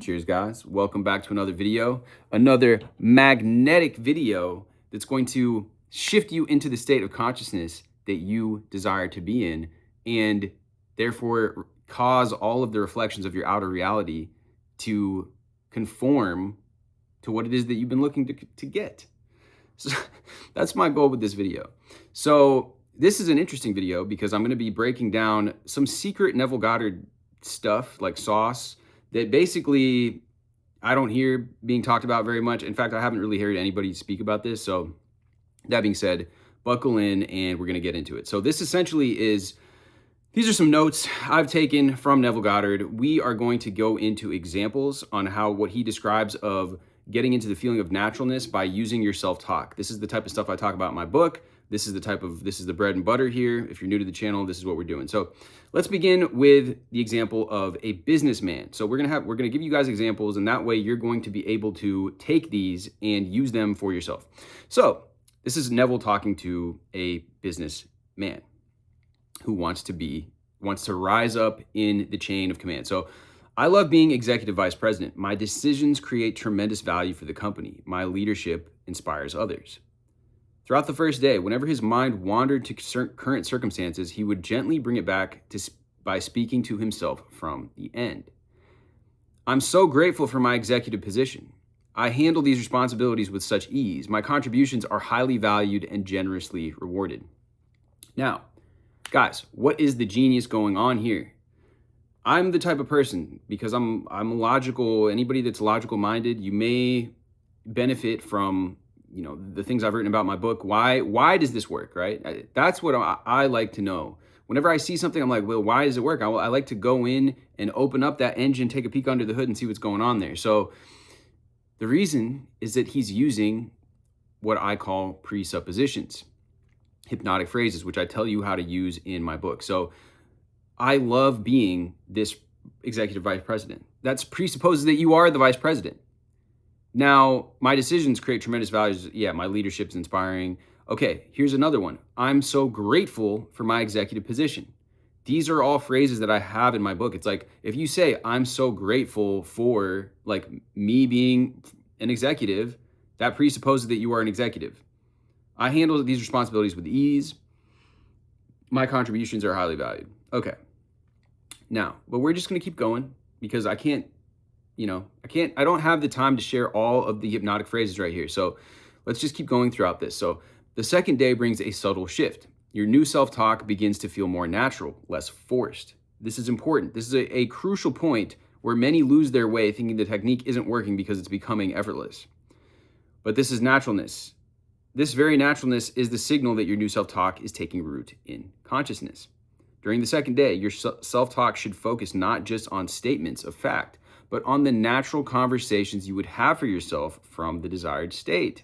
Cheers, guys. Welcome back to another video, another magnetic video that's going to shift you into the state of consciousness that you desire to be in, and therefore cause all of the reflections of your outer reality to conform to what it is that you've been looking to get. So that's my goal with this video. So this is an interesting video because I'm going to be breaking down some secret Neville Goddard stuff, like sauce, that basically I don't hear being talked about very much. In fact, I haven't really heard anybody speak about this. So that being said, buckle in and we're going to get into it. So this essentially is, these are some notes I've taken from Neville Goddard. We are going to go into examples on how what he describes of getting into the feeling of naturalness by using your self-talk. This is the type of stuff I talk about in my book. This is the bread and butter here. If you're new to the channel, this is what we're doing. So let's begin with the example of a businessman. So we're gonna give you guys examples, and that way you're going to be able to take these and use them for yourself. So this is Neville talking to a businessman who wants to rise up in the chain of command. So I love being executive vice president. My decisions create tremendous value for the company. My leadership inspires others. Throughout the first day, whenever his mind wandered to current circumstances, he would gently bring it back by speaking to himself from the end. I'm so grateful for my executive position. I handle these responsibilities with such ease. My contributions are highly valued and generously rewarded. Now, guys, what is the genius going on here? I'm the type of person, because I'm logical. Anybody that's logical minded, you may benefit from, the things I've written about in my book. Why does this work, right? That's what I like to know. Whenever I see something, I'm like, well, why does it work? I like to go in and open up that engine, take a peek under the hood and see what's going on there. So the reason is that he's using what I call presuppositions, hypnotic phrases, which I tell you how to use in my book. So I love being this executive vice president. That presupposes that you are the vice president. Now, my decisions create tremendous values. Yeah, my leadership's inspiring. Okay, here's another one. I'm so grateful for my executive position. These are all phrases that I have in my book. It's like, if you say, I'm so grateful for like me being an executive, that presupposes that you are an executive. I handle these responsibilities with ease. My contributions are highly valued. Okay. Now, but we're just going to keep going because I don't have the time to share all of the hypnotic phrases right here. So let's just keep going throughout this. So the second day brings a subtle shift. Your new self-talk begins to feel more natural, less forced. This is important. This is a crucial point where many lose their way thinking the technique isn't working because it's becoming effortless. But this is naturalness. This very naturalness is the signal that your new self-talk is taking root in consciousness. During the second day, your self-talk should focus not just on statements of fact, but on the natural conversations you would have for yourself from the desired state.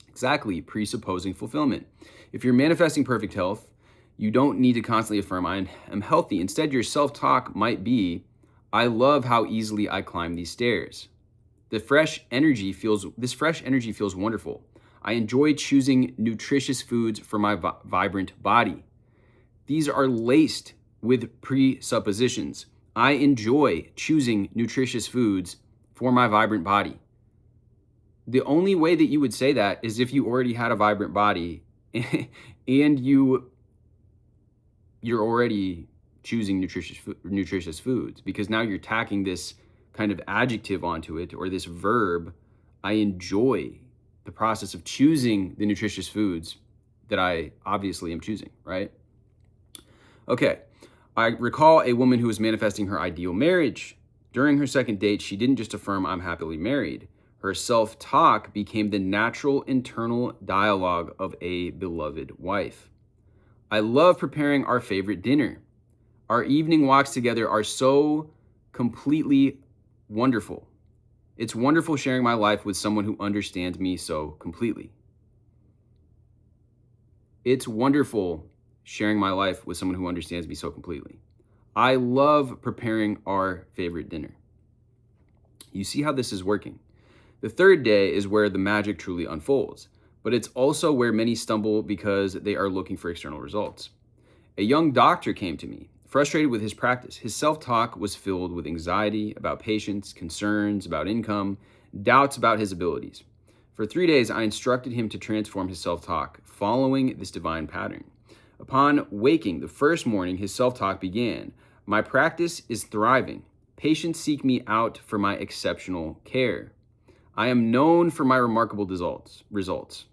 Exactly, presupposing fulfillment. If you're manifesting perfect health, you don't need to constantly affirm, I am healthy. Instead, your self-talk might be, I love how easily I climb these stairs. This fresh energy feels wonderful. I enjoy choosing nutritious foods for my vibrant body. These are laced with presuppositions. I enjoy choosing nutritious foods for my vibrant body. The only way that you would say that is if you already had a vibrant body and you're already choosing nutritious foods, because now you're tacking this kind of adjective onto it, or this verb. I enjoy the process of choosing the nutritious foods that I obviously am choosing, right? Okay, I recall a woman who was manifesting her ideal marriage. During her second date, she didn't just affirm, I'm happily married. Her self-talk became the natural internal dialogue of a beloved wife. I love preparing our favorite dinner. Our evening walks together are so completely wonderful. It's wonderful sharing my life with someone who understands me so completely. It's wonderful sharing my life with someone who understands me so completely. I love preparing our favorite dinner. You see how this is working. The third day is where the magic truly unfolds, but it's also where many stumble because they are looking for external results. A young doctor came to me. Frustrated with his practice, his self-talk was filled with anxiety about patients, concerns about income, doubts about his abilities. For 3 days, I instructed him to transform his self-talk, following this divine pattern. Upon waking the first morning, his self-talk began. My practice is thriving. Patients seek me out for my exceptional care. I am known for my remarkable results.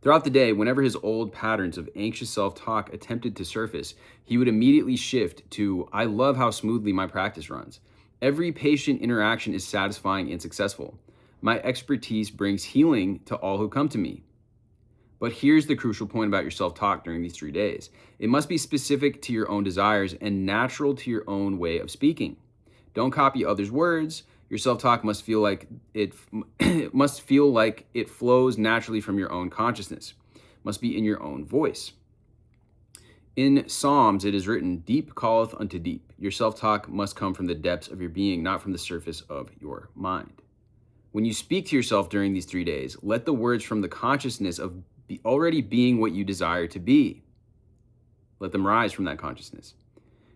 Throughout the day, whenever his old patterns of anxious self-talk attempted to surface, he would immediately shift to, I love how smoothly my practice runs. Every patient interaction is satisfying and successful. My expertise brings healing to all who come to me. But here's the crucial point about your self-talk during these 3 days. It must be specific to your own desires and natural to your own way of speaking. Don't copy others' words. Your self-talk must feel like it flows naturally from your own consciousness. It must be in your own voice. In Psalms, it is written, deep calleth unto deep. Your self-talk must come from the depths of your being, not from the surface of your mind. When you speak to yourself during these 3 days, let the words from the consciousness of already being what you desire to be. Let them rise from that consciousness.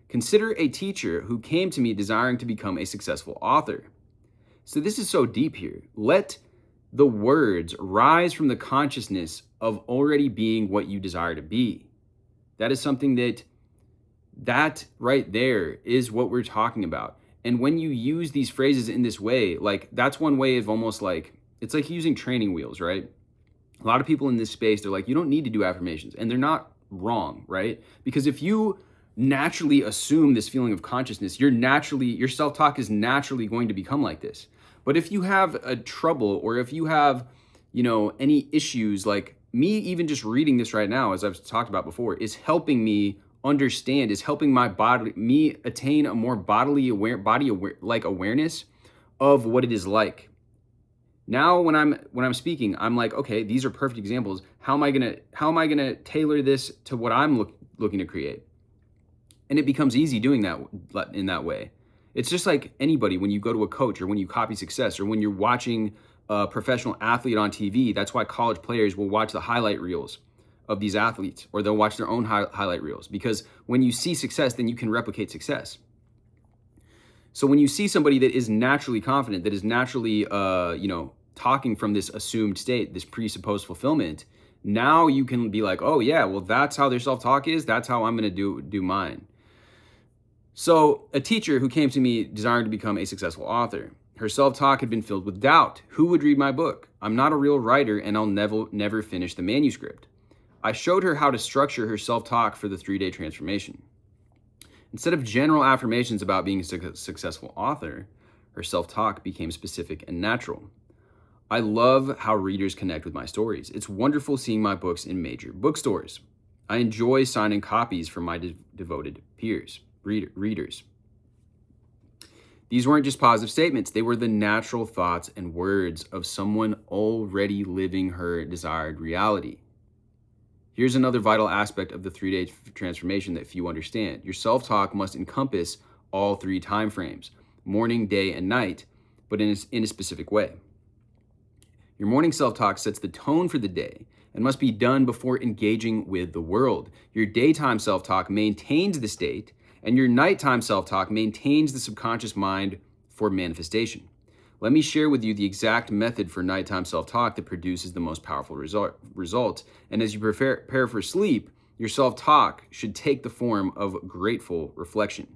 Consider a teacher who came to me desiring to become a successful author. So this is so deep here. Let the words rise from the consciousness of already being what you desire to be. That is something that right there is what we're talking about. And when you use these phrases in this way, like that's one way of almost like, it's like using training wheels, right? A lot of people in this space, they're like, you don't need to do affirmations. And they're not wrong, right? Because if you naturally assume this feeling of consciousness, your self-talk is naturally going to become like this. But if you have a trouble, or if you have, any issues, like me even just reading this right now, as I've talked about before, is helping me understand, is helping me attain a more body aware awareness of what it is like. Now, when I'm speaking, I'm like, okay, these are perfect examples. How am I gonna tailor this to what I'm looking to create? And it becomes easy doing that in that way. It's just like anybody, when you go to a coach, or when you copy success, or when you're watching a professional athlete on TV. That's why college players will watch the highlight reels of these athletes, or they'll watch their own highlight reels, because when you see success, then you can replicate success. So when you see somebody that is naturally confident, that is naturally, talking from this assumed state, this presupposed fulfillment, now you can be like, oh yeah, well, that's how their self-talk is. That's how I'm going to do mine. So a teacher who came to me desiring to become a successful author, her self-talk had been filled with doubt. Who would read my book? I'm not a real writer, and I'll never finish the manuscript. I showed her how to structure her self-talk for the 3-day transformation. Instead of general affirmations about being a successful author, her self-talk became specific and natural. I love how readers connect with my stories. It's wonderful seeing my books in major bookstores. I enjoy signing copies for my devoted readers. These weren't just positive statements. They were the natural thoughts and words of someone already living her desired reality. Here's another vital aspect of the 3-day transformation that few understand. Your self-talk must encompass all 3 time frames, morning, day, and night, but in a specific way. Your morning self-talk sets the tone for the day and must be done before engaging with the world. Your daytime self-talk maintains the state, and your nighttime self-talk maintains the subconscious mind for manifestation. Let me share with you the exact method for nighttime self-talk that produces the most powerful results. And as you prepare for sleep, your self-talk should take the form of grateful reflection.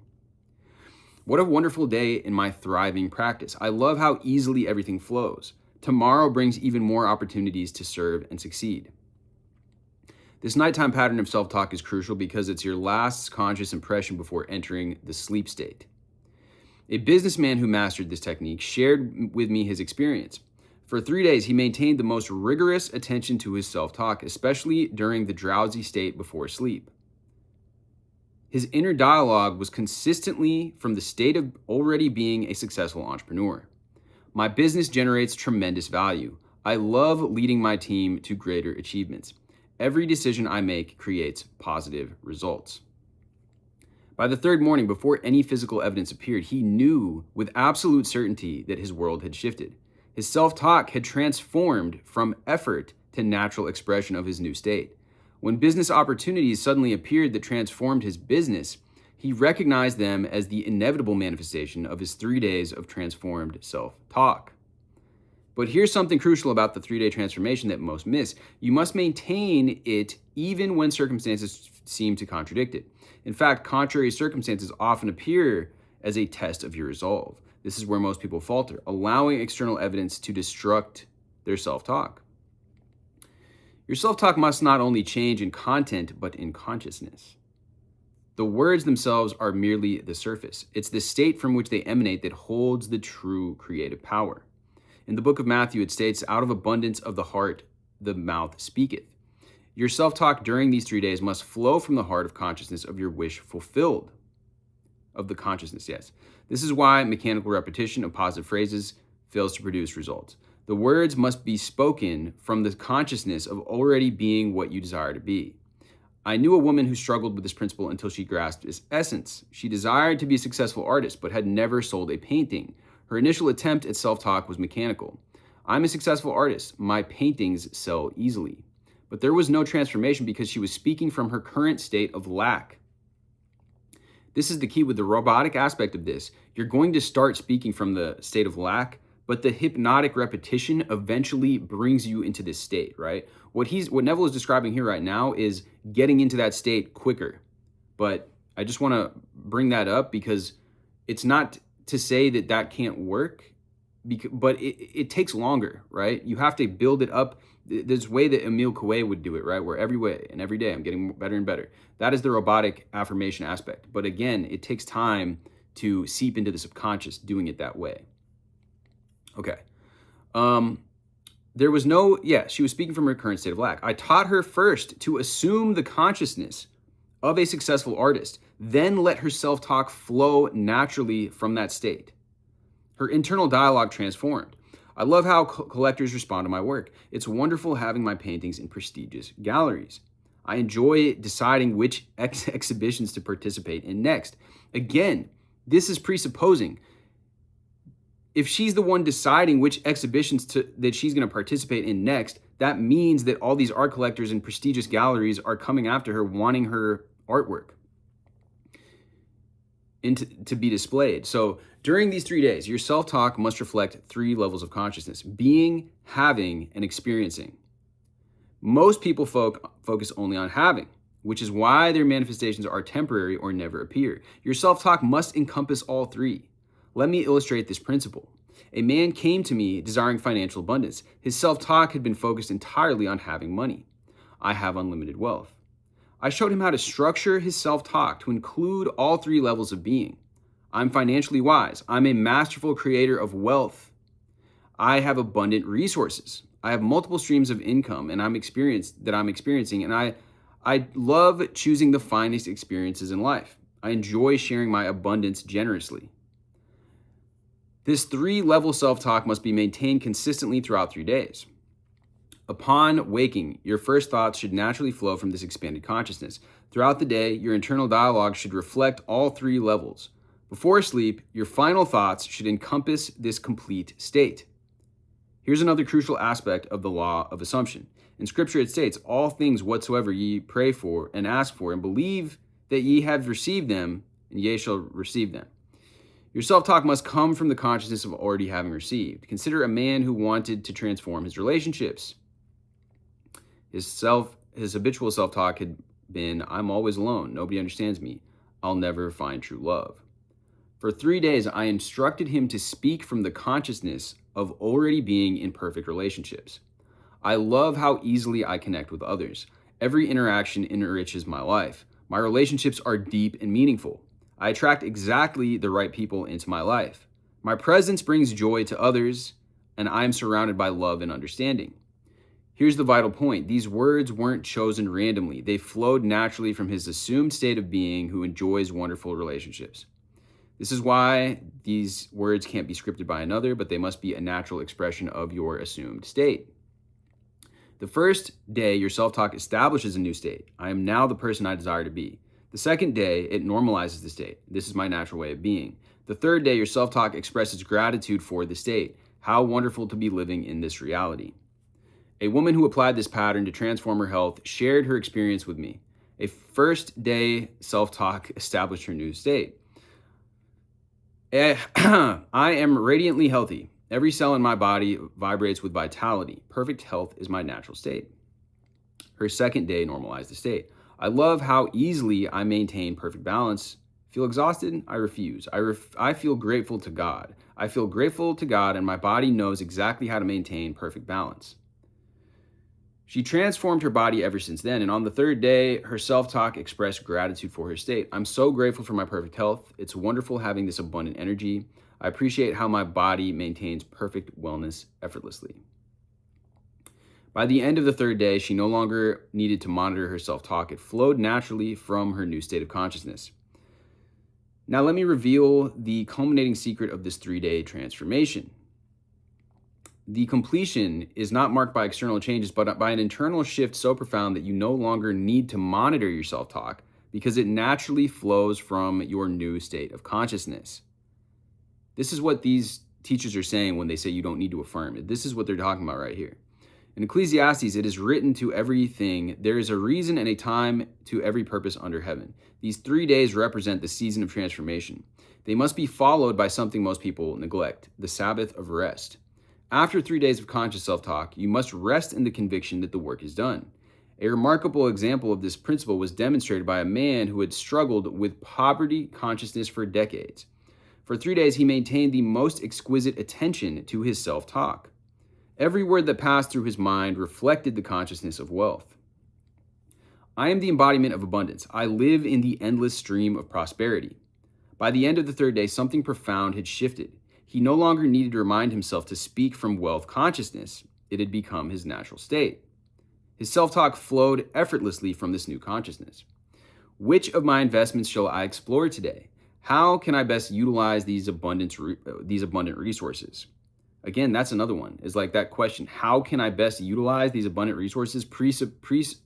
What a wonderful day in my thriving practice. I love how easily everything flows. Tomorrow brings even more opportunities to serve and succeed. This nighttime pattern of self-talk is crucial because it's your last conscious impression before entering the sleep state. A businessman who mastered this technique shared with me his experience. For 3 days, he maintained the most rigorous attention to his self-talk, especially during the drowsy state before sleep. His inner dialogue was consistently from the state of already being a successful entrepreneur. My business generates tremendous value. I love leading my team to greater achievements. Every decision I make creates positive results. By the 3rd morning, before any physical evidence appeared, he knew with absolute certainty that his world had shifted. His self-talk had transformed from effort to natural expression of his new state. When business opportunities suddenly appeared that transformed his business, He recognized them as the inevitable manifestation of his 3 days of transformed self-talk. But here's something crucial about the 3-day transformation that most miss. You must maintain it even when circumstances seem to contradict it. In fact, contrary circumstances often appear as a test of your resolve. This is where most people falter, allowing external evidence to destruct their self-talk. Your self-talk must not only change in content, but in consciousness. The words themselves are merely the surface. It's the state from which they emanate that holds the true creative power. In the book of Matthew, it states, out of abundance of the heart, the mouth speaketh. Your self-talk during these 3 days must flow from the heart of consciousness of your wish fulfilled. Of the consciousness, yes. This is why mechanical repetition of positive phrases fails to produce results. The words must be spoken from the consciousness of already being what you desire to be. I knew a woman who struggled with this principle until she grasped its essence. She desired to be a successful artist, but had never sold a painting. Her initial attempt at self-talk was mechanical. I'm a successful artist. My paintings sell easily. But there was no transformation because she was speaking from her current state of lack. This is the key with the robotic aspect of this. You're going to start speaking from the state of lack, but the hypnotic repetition eventually brings you into this state, right? What Neville is describing here right now is getting into that state quicker. But I just want to bring that up because it's not to say that that can't work, but it takes longer, right? You have to build it up. There's a way that Emile Coué would do it, right? Where every day I'm getting better and better. That is the robotic affirmation aspect. But again, it takes time to seep into the subconscious doing it that way. Okay. She was speaking from her current state of lack. I taught her first to assume the consciousness of a successful artist, then let her self-talk flow naturally from that state. Her internal dialogue transformed. I love how collectors respond to my work. It's wonderful having my paintings in prestigious galleries. I enjoy deciding which exhibitions to participate in next. Again, this is presupposing if she's the one deciding which exhibitions that she's going to participate in next, that means that all these art collectors in prestigious galleries are coming after her, wanting her artwork to be displayed. So during these 3 days, your self-talk must reflect 3 levels of consciousness: being, having, and experiencing. Most people focus only on having, which is why their manifestations are temporary or never appear. Your self-talk must encompass all 3. Let me illustrate this principle. A man came to me desiring financial abundance. His self-talk had been focused entirely on having money. I have unlimited wealth. I showed him how to structure his self-talk to include all 3 levels of being. I'm financially wise. I'm a masterful creator of wealth. I have abundant resources. I have multiple streams of income and I'm experiencing, and I love choosing the finest experiences in life. I enjoy sharing my abundance generously. This 3-level self-talk must be maintained consistently throughout 3 days. Upon waking, your first thoughts should naturally flow from this expanded consciousness. Throughout the day, your internal dialogue should reflect all 3 levels. Before sleep, your final thoughts should encompass this complete state. Here's another crucial aspect of the law of assumption. In Scripture it states, all things whatsoever ye pray for and ask for and believe that ye have received them, and ye shall receive them. Your self-talk must come from the consciousness of already having received. Consider a man who wanted to transform his relationships. His habitual self-talk had been, I'm always alone. Nobody understands me. I'll never find true love. For 3 days, I instructed him to speak from the consciousness of already being in perfect relationships. I love how easily I connect with others. Every interaction enriches my life. My relationships are deep and meaningful. I attract exactly the right people into my life. My presence brings joy to others, and I'm surrounded by love and understanding. Here's the vital point. These words weren't chosen randomly. They flowed naturally from his assumed state of being who enjoys wonderful relationships. This is why these words can't be scripted by another, but they must be a natural expression of your assumed state. The first day, your self-talk establishes a new state. I am now the person I desire to be. The second day, it normalizes the state. This is my natural way of being. The third day, your self-talk expresses gratitude for the state. How wonderful to be living in this reality. A woman who applied this pattern to transform her health shared her experience with me. A first day self-talk established her new state. I am radiantly healthy. Every cell in my body vibrates with vitality. Perfect health is my natural state. Her second day normalized the state. I love how easily I maintain perfect balance. Feel exhausted? I refuse. I feel grateful to God. I feel grateful to God, and my body knows exactly how to maintain perfect balance. She transformed her body ever since then, and on the third day, her self-talk expressed gratitude for her state. I'm so grateful for my perfect health. It's wonderful having this abundant energy. I appreciate how my body maintains perfect wellness effortlessly. By the end of the third day, she no longer needed to monitor her self-talk. It flowed naturally from her new state of consciousness. Now let me reveal the culminating secret of this 3-day transformation. The completion is not marked by external changes, but by an internal shift so profound that you no longer need to monitor your self-talk because it naturally flows from your new state of consciousness. This is what these teachers are saying when they say you don't need to affirm it. This is what they're talking about right here. In Ecclesiastes, it is written to everything, there is a reason and a time to every purpose under heaven. These 3 days represent the season of transformation. They must be followed by something most people neglect, the Sabbath of rest. After 3 days of conscious self-talk, you must rest in the conviction that the work is done. A remarkable example of this principle was demonstrated by a man who had struggled with poverty consciousness for decades. For 3 days, he maintained the most exquisite attention to his self-talk. Every word that passed through his mind reflected the consciousness of wealth. I am the embodiment of abundance. I live in the endless stream of prosperity. By the end of the third day, something profound had shifted. He no longer needed to remind himself to speak from wealth consciousness. It had become his natural state. His self-talk flowed effortlessly from this new consciousness. Which of my investments shall I explore today? How can I best utilize these abundant resources? Again, that's another one. Is like that question, how can I best utilize these abundant resources? It presupposes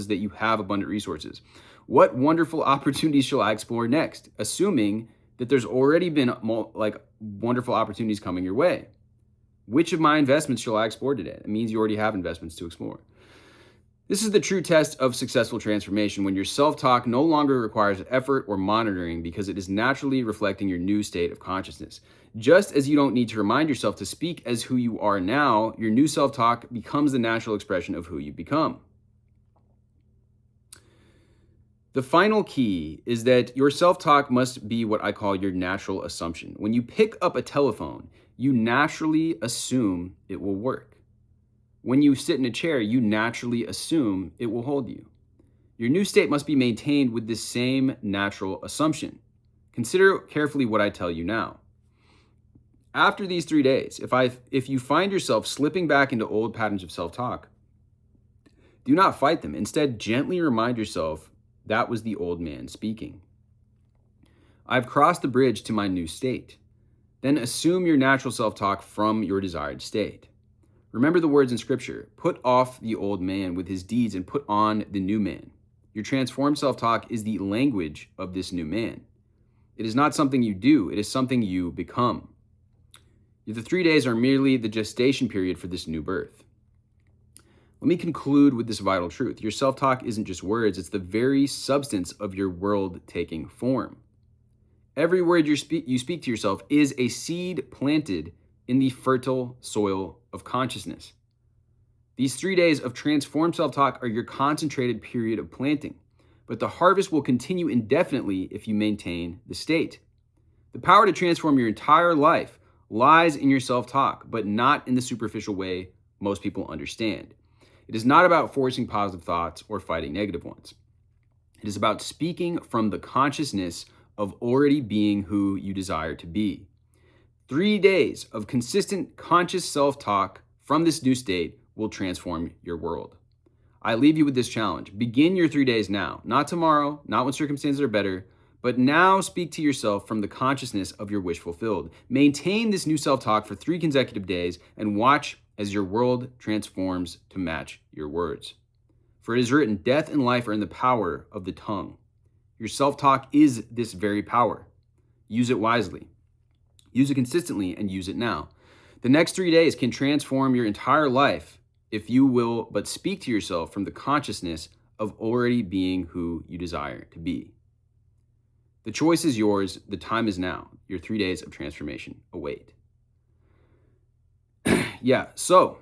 that you have abundant resources. What wonderful opportunities shall I explore next? Assuming that there's already been wonderful opportunities coming your way. Which of my investments shall I explore today? It means you already have investments to explore. This is the true test of successful transformation, when your self-talk no longer requires effort or monitoring because it is naturally reflecting your new state of consciousness. Just as you don't need to remind yourself to speak as who you are now, your new self-talk becomes the natural expression of who you become. The final key is that your self-talk must be what I call your natural assumption. When you pick up a telephone, you naturally assume it will work. When you sit in a chair, you naturally assume it will hold you. Your new state must be maintained with this same natural assumption. Consider carefully what I tell you now. After these 3 days, if you find yourself slipping back into old patterns of self-talk, do not fight them. Instead, gently remind yourself that was the old man speaking. I've crossed the bridge to my new state. Then assume your natural self-talk from your desired state. Remember the words in Scripture, put off the old man with his deeds and put on the new man. Your transformed self-talk is the language of this new man. It is not something you do, it is something you become. The 3 days are merely the gestation period for this new birth. Let me conclude with this vital truth. Your self-talk isn't just words, it's the very substance of your world taking form. Every word you speak to yourself is a seed planted in the fertile soil of consciousness. These 3 days of transformed self-talk are your concentrated period of planting, but the harvest will continue indefinitely if you maintain the state. The power to transform your entire life lies in your self-talk, but not in the superficial way most people understand. It is not about forcing positive thoughts or fighting negative ones. It is about speaking from the consciousness of already being who you desire to be. 3 days of consistent conscious self-talk from this new state will transform your world. I leave you with this challenge. Begin your 3 days now, not tomorrow, not when circumstances are better, but now speak to yourself from the consciousness of your wish fulfilled. Maintain this new self-talk for 3 consecutive days and watch as your world transforms to match your words. For it is written, death and life are in the power of the tongue. Your self-talk is this very power. Use it wisely. Use it consistently and use it now. The next 3 days can transform your entire life if you will but speak to yourself from the consciousness of already being who you desire to be. The choice is yours. The time is now. Your 3 days of transformation await. Yeah, so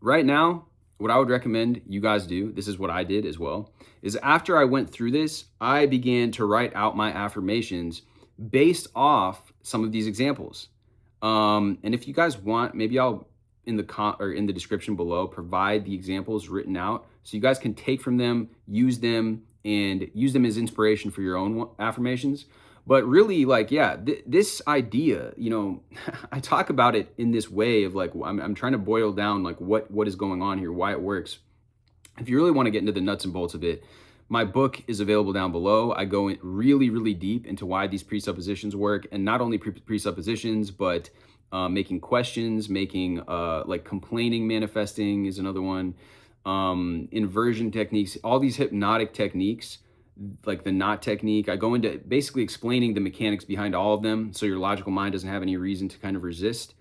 right now, what I would recommend you guys do, this is what I did as well, is after I went through this, I began to write out my affirmations based off some of these examples. And if you guys want, maybe I'll in the description below provide the examples written out so you guys can take from them, use them, and use them as inspiration for your own affirmations. But really, like, yeah, this idea, you know, I talk about it in this way of like, I'm trying to boil down like what is going on here, why it works. If you really want to get into the nuts and bolts of it, my book is available down below. I go in really, really deep into why these presuppositions work, and not only presuppositions, but making questions, making like complaining, manifesting is another one, inversion techniques, all these hypnotic techniques, like the knot technique. I go into basically explaining the mechanics behind all of them so your logical mind doesn't have any reason to kind of resist.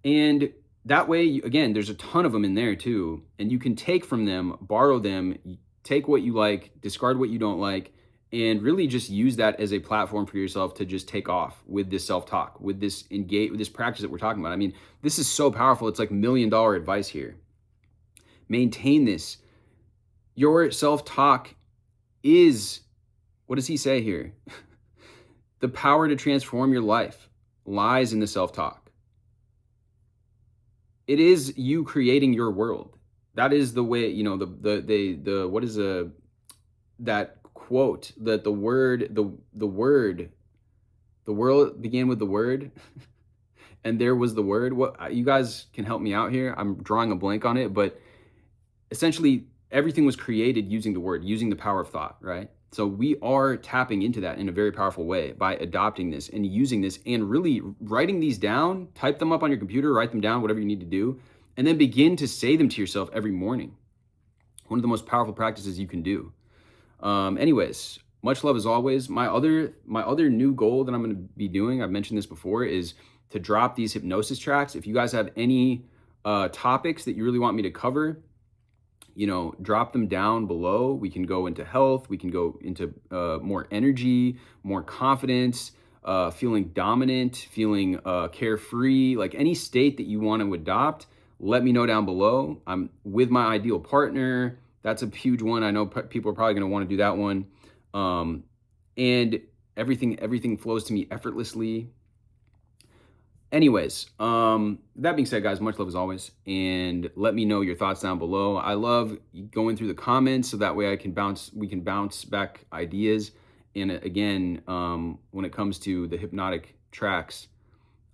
And that way, again, there's a ton of them in there too, and you can take from them, borrow them, take what you like, discard what you don't like, and really just use that as a platform for yourself to just take off with this self-talk, with this practice that we're talking about. I mean, this is so powerful. It's like $1 million advice here. Maintain this. Your self-talk is, what does he say here? The power to transform your life lies in the self-talk. It is you creating your world. That is the way, you know, what is that quote that the world began with the word and there was the word. What, you guys can help me out here. I'm drawing a blank on it, but essentially everything was created using the word, using the power of thought, right? So we are tapping into that in a very powerful way by adopting this and using this and really writing these down, type them up on your computer, write them down, whatever you need to do, and then begin to say them to yourself every morning. One of the most powerful practices you can do. Anyways, much love as always. My other new goal that I'm going to be doing, I've mentioned this before, is to drop these hypnosis tracks. If you guys have any topics that you really want me to cover, you know, drop them down below. We can go into health. We can go into more energy, more confidence, feeling dominant, feeling carefree, like any state that you want to adopt. Let me know down below. I'm with my ideal partner. That's a huge one. I know people are probably going to want to do that one. And everything flows to me effortlessly. Anyways, that being said, guys, much love as always, and let me know your thoughts down below. I love going through the comments so that way we can bounce back ideas. And again, when it comes to the hypnotic tracks,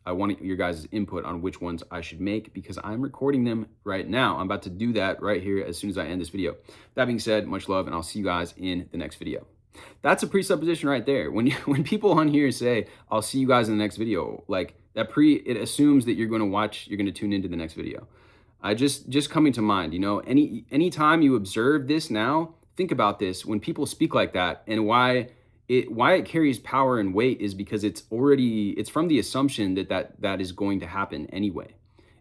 I want your guys' input on which ones I should make because I'm recording them right now. I'm about to do that right here as soon as I end this video. That being said, much love, and I'll see you guys in the next video. That's a presupposition right there. When people on here say, I'll see you guys in the next video, like that it assumes that you're going to tune into the next video. Just coming to mind, you know, anytime you observe this now, think about this. When people speak like that and why it carries power and weight is because it's from the assumption that is going to happen anyway.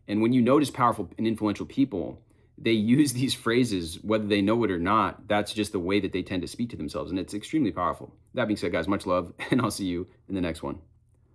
And when you notice powerful and influential people, they use these phrases, whether they know it or not. That's just the way that they tend to speak to themselves. And it's extremely powerful. That being said, guys, much love, and I'll see you in the next one.